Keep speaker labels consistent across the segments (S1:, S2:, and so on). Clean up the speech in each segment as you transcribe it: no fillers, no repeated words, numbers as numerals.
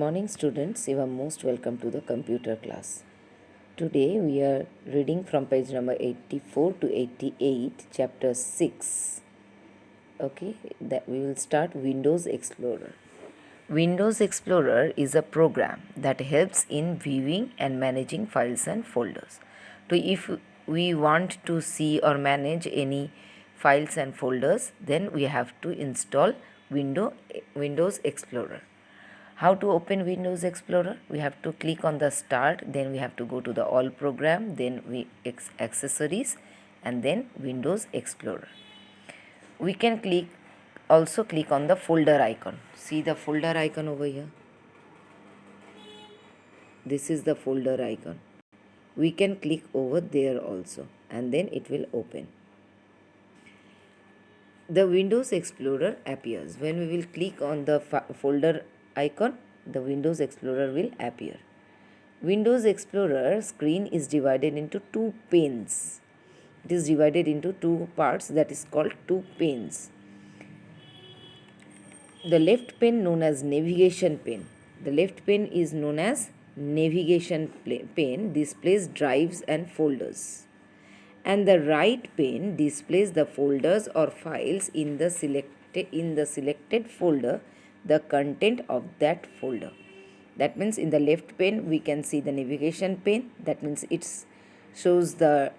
S1: Morning students, you are most welcome to the computer class. Today we are reading from page number 84 to 88, chapter 6. Okay, that we will start Windows Explorer. Windows Explorer is a program that helps in viewing and managing files and folders. So if we want to see or manage any files and folders, then we have to install Windows Explorer. How to open Windows Explorer? We have to click on the start, then we have to go to the all program, then accessories, and then Windows Explorer. We can also click on the folder icon. See the folder icon over here. This is the folder icon. We can click over there also, and then it will open. The Windows Explorer appears. When we will click on the folder icon, the Windows Explorer will appear. Windows Explorer screen is divided into two panes. It is divided into two parts, that is called two panes. The left pane known as navigation pane. The left pane is known as navigation pane, displays drives and folders. And the right pane displays the folders or files in the selected folder, the content of that folder. That means in the left pane we can see the navigation pane. That means it shows the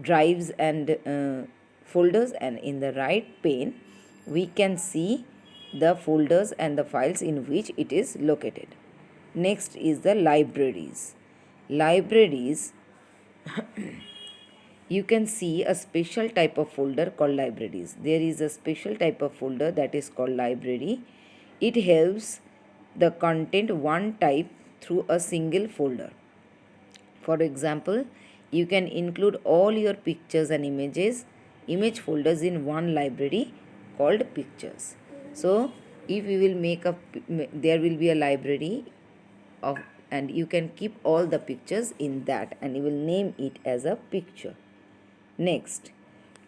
S1: drives and folders, and in the right pane we can see the folders and the files in which it is located. Next is the libraries. Libraries you can see a special type of folder called libraries. There is a special type of folder that is called library. It helps the content one type through a single folder. For example, you can include all your pictures and image folders in one library called pictures. So if we will there will be a library and you can keep all the pictures in that, and you will name it as a picture. Next,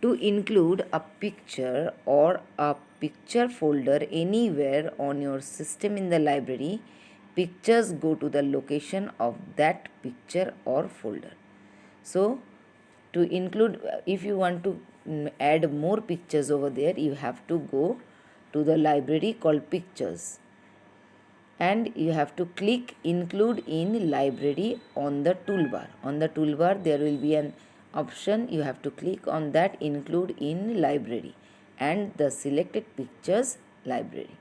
S1: to include a picture or a picture folder anywhere on your system in the library, pictures go to the location of that picture or folder. So to include, if you want to add more pictures over there, you have to go to the library called pictures, and you have to click include in library on the toolbar. On the toolbar there will be an option. You have to click on that include in library and the selected pictures library.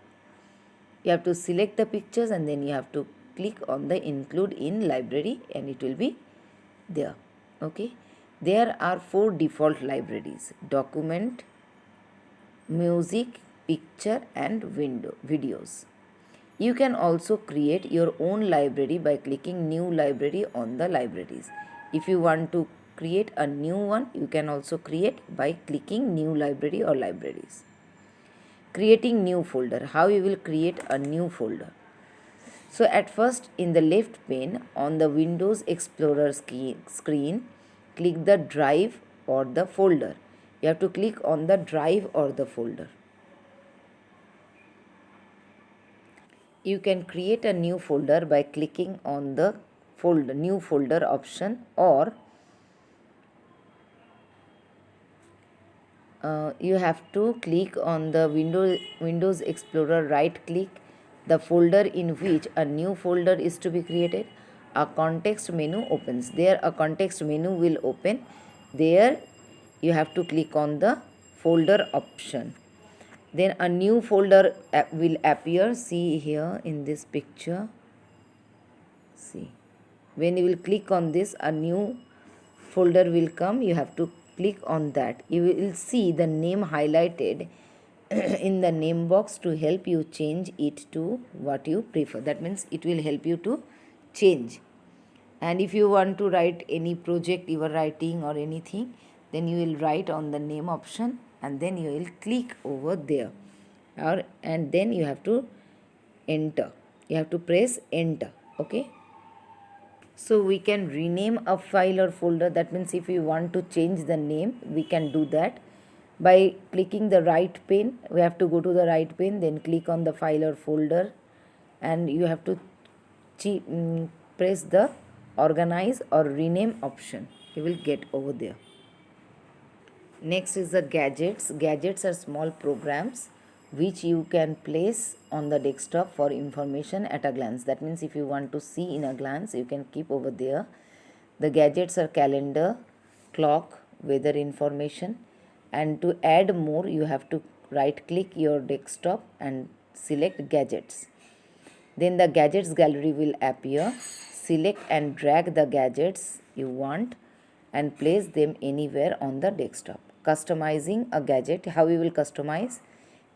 S1: You have to select the pictures and then you have to click on the include in library and it will be there. Okay, there are 4 default libraries: document, music, picture and videos. You can also create your own library by clicking new library on the libraries. If you want to create a new one, you can also create by clicking new library or libraries. Creating new folder. How you will create a new folder? So at first, in the left pane on the Windows Explorer screen, click the drive or the folder. You have to click on the drive or the folder. You can create a new folder by clicking on the new folder option, or you have to click on the Windows Explorer, right click the folder in which a new folder is to be created. A context menu opens. There a context menu will open. There you have to click on the folder option. Then a new folder will appear. See here in this picture. See, when you will click on this, a new folder will come. You have to click on that. You will see the name highlighted in the name box to help you change it to what you prefer. That means it will help you to change. And if you want to write any project you are writing or anything, then you will write on the name option and then you will click over there, and then you have to enter. You have to press enter. Okay, so we can rename a file or folder. That means if we want to change the name, we can do that by clicking the right pane. We have to go to the right pane, then click on the file or folder, and you have to press the organize or rename option. You will get over there. Next is the gadgets. Gadgets are small programs which you can place on the desktop for information at a glance. That means if you want to see in a glance, you can keep over there. The gadgets are calendar, clock, weather information, and to add more you have to right click your desktop and select gadgets. Then the gadgets gallery will appear. Select and drag the gadgets you want and place them anywhere on the desktop. Customizing a gadget. How we will customize?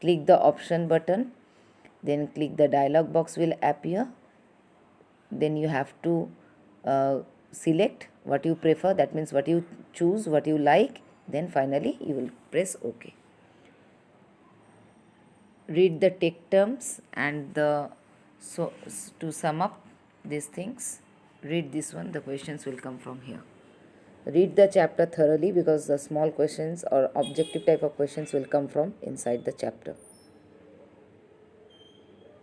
S1: Click the option button, then click the dialog box will appear. Then you have to select what you prefer, that means what you choose, what you like. Then finally you will press OK. Read the tech terms and to sum up these things, read this one. The questions will come from here. Read the chapter thoroughly because the small questions or objective type of questions will come from inside the chapter.